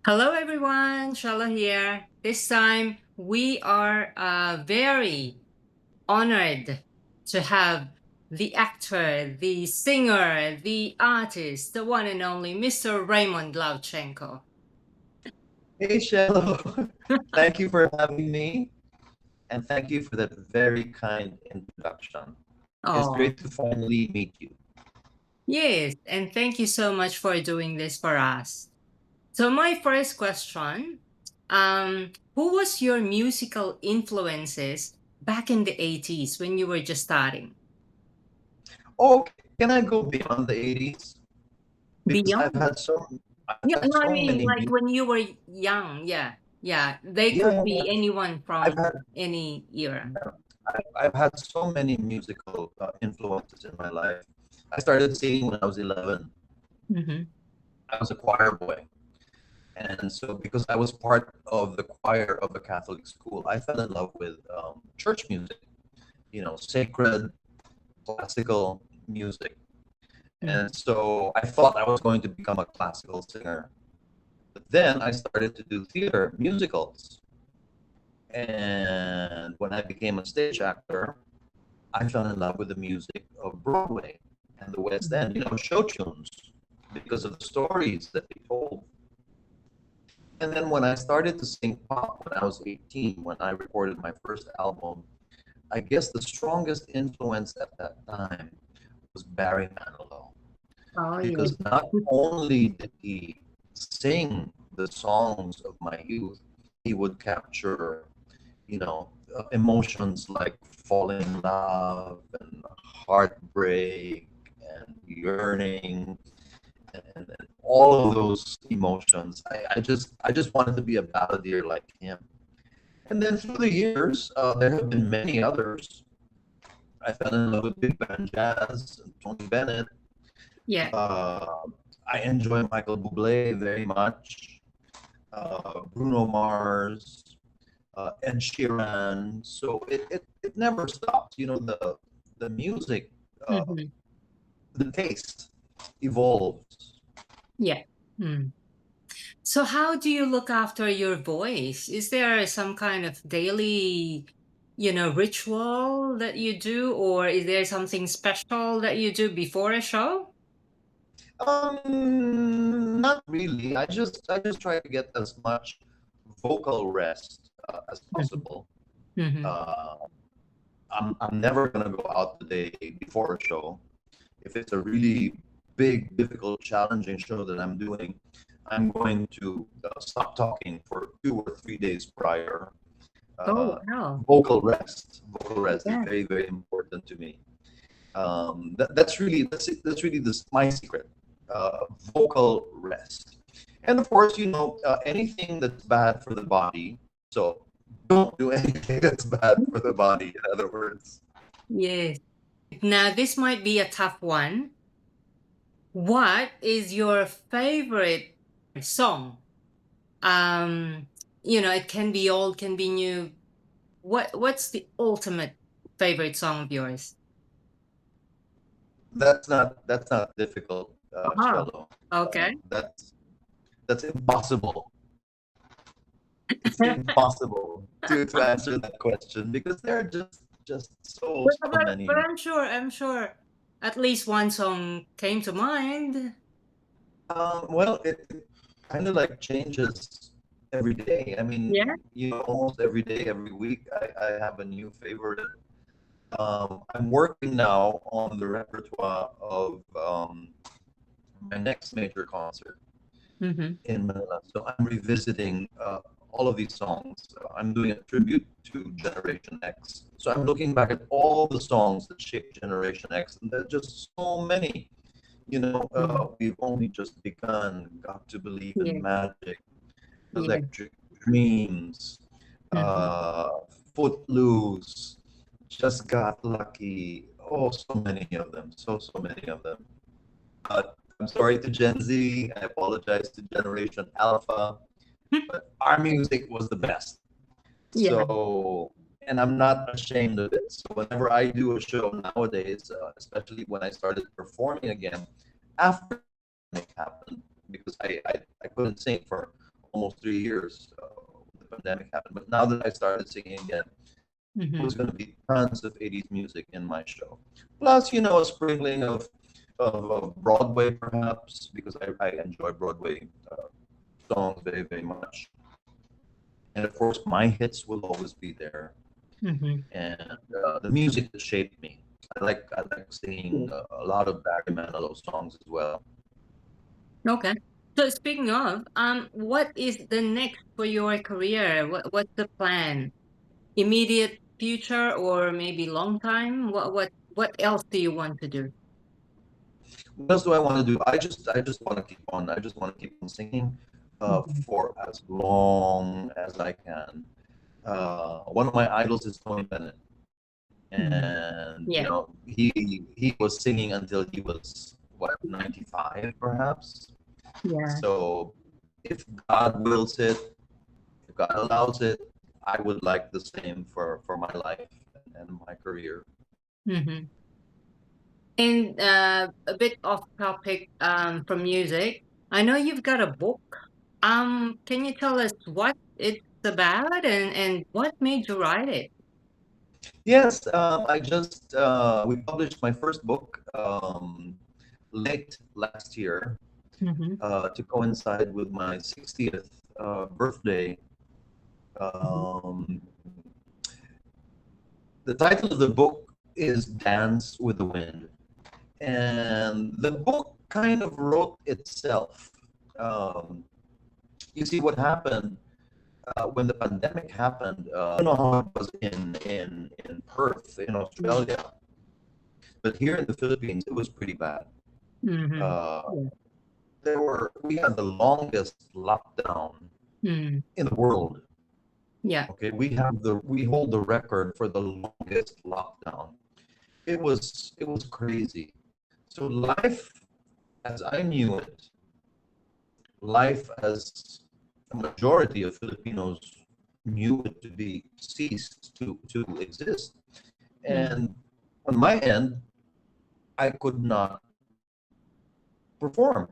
Hello, everyone. Shala here. This time, we are very honored to have the actor, the singer, the artist, the one and only Mr. Raymond Lauchengco. Hey, Shallow. Thank you for having me, and thank you for that very kind introduction. It's Oh, great to finally meet you. yes. And thank you so much for doing this for us. So, my first question, who was your musical influences back in the 80s when you were just starting? Oh, can I go beyond the 80s? Because Beyond. I've Yeah, had no, I so mean, many, like when you were young, yeah, yeah, they yeah, could yeah, be yeah. anyone I've from had, any era. yeah, I've had so many musical influences in my life. I started singing when I was 11. Mm-hmm. I was a choir boy. And so, because I was part of the choir of a Catholic school, I fell in love with church music, sacred classical music. And so I thought I was going to become a classical singer. But then I started to do theater musicals. And when I became a stage actor, I fell in love with the music of Broadway and the West Mm-hmm. End, show tunes, because of the stories that they told. And then when I started to sing pop when I was 18, when I recorded my first album, I guess the strongest influence at that time was Barry Manilow. Oh, yeah. Because not only did he sing the songs of my youth, he would capture, emotions like falling in love and heartbreak and yearning and all of those emotions. I just wanted to be a balladeer like him. And then through the years, there have been many others. I fell in love with big band jazz and Tony Bennett. Yeah. Uh, I enjoy Michael Bublé very much. Bruno Mars, Ed Sheeran. So it never stops. The music, uh, Mm-hmm. the taste evolves. Yeah. Mm. So, how do you look after your voice? Is there some kind of daily, ritual that you do, or is there something special that you do before a show? Not really. I just try to get as much vocal rest as Mm-hmm. possible. Mm-hmm. Uh, I'm never gonna go out the day before a show. If it's a really big, difficult, challenging show that I'm doing, I'm going to stop talking for 2 or 3 days prior. Oh, Uh, wow. vocal rest is Yeah. very, very important to me. That's really my secret. Vocal rest, and of course, anything that's bad for the body. So don't do anything that's bad for the body. In other words, Yes. Now, this might be a tough one. What is your favorite song? Um, it can be old, can be new. What's the ultimate favorite song of yours? that's not difficult, Oh, Shello. okay. That's impossible. It's impossible to answer that question because there are just so But many. I'm sure at least one song came to mind. Well, it kind of like changes every day. I Yeah. mean, almost every day, every week, I have a new favorite. I'm working now on the repertoire of my next major concert Mm-hmm. in Manila. So I'm revisiting all of these songs. I'm doing a tribute to Generation X. So I'm looking back at all the songs that shaped Generation X, and there are just so many. We've only just begun. Got to believe in Yeah. magic, Yeah. electric dreams, Mm-hmm. uh, footloose, just got lucky. Oh, so many of them. So many of them. I'm sorry to Gen Z. I apologize to Generation Alpha, but our music was the best. Yeah. So, and I'm not ashamed of it. So whenever I do a show nowadays, especially when I started performing again after the pandemic happened, because I couldn't sing for almost 3 years. The pandemic happened, but now that I started singing again, it Mm-hmm. was going to be tons of 80s music in my show. Plus, a sprinkling of Broadway, perhaps, because I enjoy Broadway songs very, very much. And of course, my hits will always be there. Mm-hmm. And the music that shaped me. I like singing a lot of Barry Manilow songs as well. Okay. So speaking of, what is the next for your career? What's the plan? Immediate future or maybe long time? What else do you want to do? What else do I want to do? I just want to keep on. I just want to keep on singing Mhm. for as long as I can. One of my idols is Tony Bennett, Mhm. and Yeah. he was singing until he was what, 95 perhaps. Yeah. So if God wills it, if God allows it, I would like the same for my life and my career. Hmm. And a bit off topic from music. I know you've got a book. Can you tell us what it's about and what made you write it? Yes, I just we published my first book late last year Mm-hmm. to coincide with my 60th birthday. Hmm. Um, the title of the book is Dance with the Wind, and the book kind of wrote itself. Um, you see, what happened when the pandemic happened. I don't know how it was in Perth, in Australia, but here in the Philippines, it was pretty bad. Mm-hmm. Uh, Yeah. we had the longest lockdown Mm. in the world. Yeah. Okay, we hold the record for the longest lockdown. It was crazy. So life as I knew it, life as a majority of Filipinos knew it to be, ceased to exist. Mm. And on my end, I could not perform.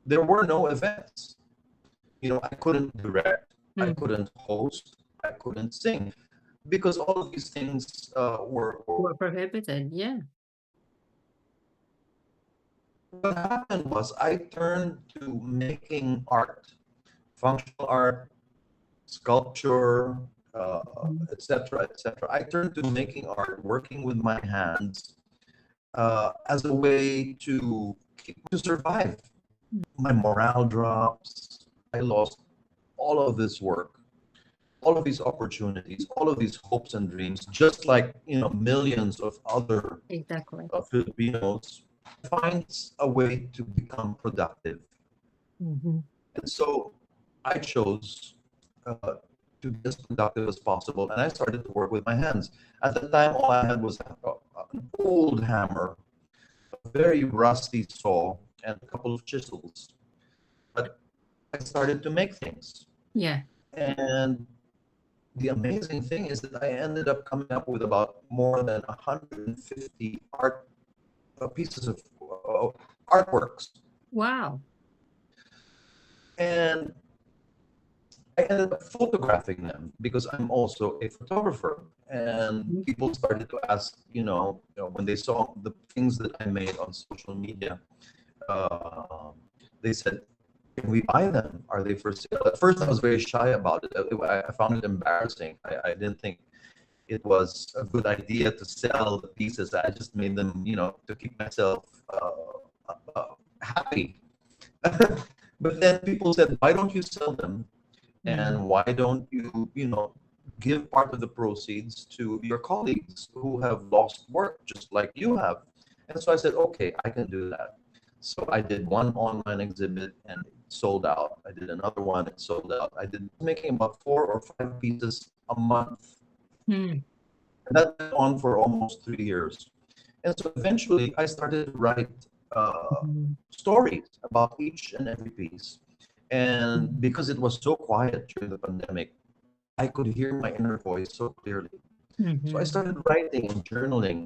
There were no events. I couldn't direct, I Mm. couldn't host, I couldn't sing because all of these things were. Were prohibited. Yeah. What happened was I turned to making art, functional art, sculpture, Mhm. etc., etc. I turned to making art, working with my hands, as a way to survive. My morale drops. I lost all of this work, all of these opportunities, all of these hopes and dreams, just like millions of other Exactly. Filipinos, finds a way to become productive. Mm-hmm. And so I chose uh, to be as productive as possible, and I started to work with my hands. At the time, all I had was an old hammer, a very rusty saw, and a couple of chisels. But I started to make things. Yeah. And the amazing thing is that I ended up coming up with about more than 150 pieces of artworks. Wow. And I ended up photographing them because I'm also a photographer. And Mhm. people started to ask, when they saw the things that I made on social media, uh, they said, "Can we buy them? Are they for sale?" At first, I was very shy about it. I found it embarrassing. I didn't think it was a good idea to sell the pieces. I just made them, to keep myself happy. But then people said, "Why don't you sell them? Mm. And why don't you, give part of the proceeds to your colleagues who have lost work just like you have?" And so I said, "Okay, I can do that." So I did one online exhibit and it sold out. I did another one, it sold out. I did making about 4 or 5 pieces a month. Mm. And that went on for almost 3 years. And so eventually I started to write Mhm. stories about each and every piece. And Mhm. because it was so quiet during the pandemic, I could hear my inner voice so clearly. So I Mhm. started writing and journaling.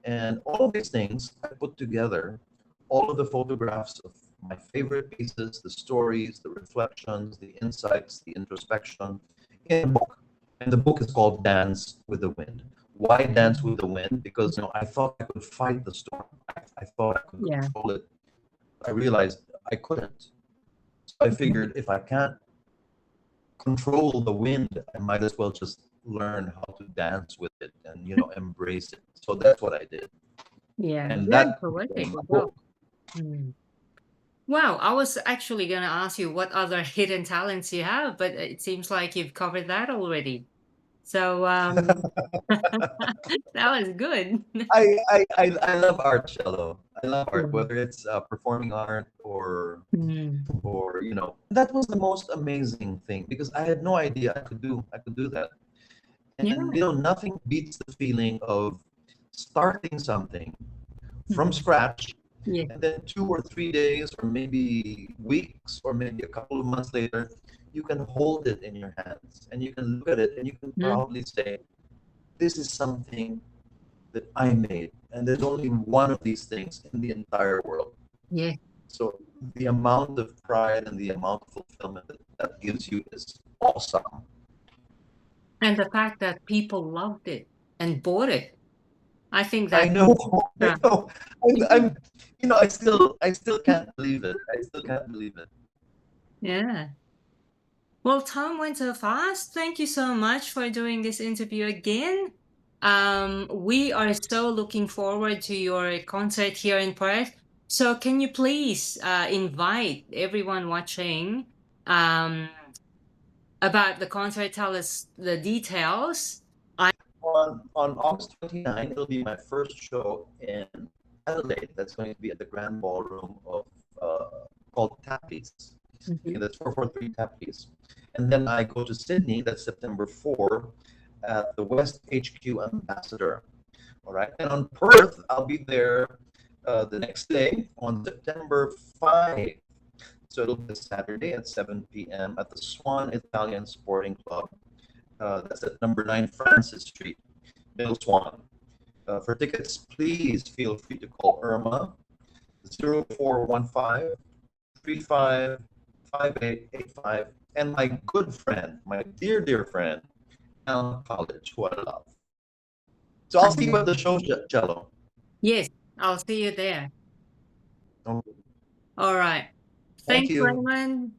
And all of these things I put together, all of the photographs of my favorite pieces, the stories, the reflections, the insights, the introspection in a book. And the book is called Dance with the Wind. Why Dance with the Wind? Because I thought I could fight the storm. I thought I could Yeah. control it. I realized I couldn't. So I figured if I can't control the wind, I might as well just learn how to dance with it and embrace it. So that's what I did, Yeah, and very that poetic became as a well. book. Mm. Wow, I was actually gonna ask you what other hidden talents you have, but it seems like you've covered that already. So, that was good. I love art, cello. I love art, Mm. whether it's performing art Mm. or that was the most amazing thing because I had no idea I could do that. Yeah. And nothing beats the feeling of starting something from Mm. scratch, Yeah. and then 2 or 3 days or maybe weeks or maybe a couple of months later, you can hold it in your hands and you can look at it and you can Mm. proudly say, this is something that I made, and there's only one of these things in the entire world. Yeah. So the amount of pride and the amount of fulfillment that gives you is awesome. And the fact that people loved it and bought it. I think I that know, I yeah. know. I'm I still can't believe it. I still can't believe it. Yeah. Well, time went so fast. Thank you so much for doing this interview again. We are so looking forward to your concert here in Perth. So, can you please invite everyone watching um, about the concert? Tell us the details. On August 29th, it'll be my first show in Adelaide. That's going to be at the Grand Ballroom of called Tappies. Okay, Mhm. that's 443 Tappies. And then I go to Sydney. That's September 4 at the West HQ Ambassador. All right. And on Perth, I'll be there the next day on September 5. So it'll be a Saturday at 7 p.m. at the Swan Italian Sporting Club. That's at number 9 Francis Street, Middle Swan. For tickets, please feel free to call Irma 0415 35 5885 and my good friend, my dear friend, Alan College, who I love. So I'll see you at the show, Jello. Yes, I'll see you there. Okay. All right. Thank Thanks, you. Raymond.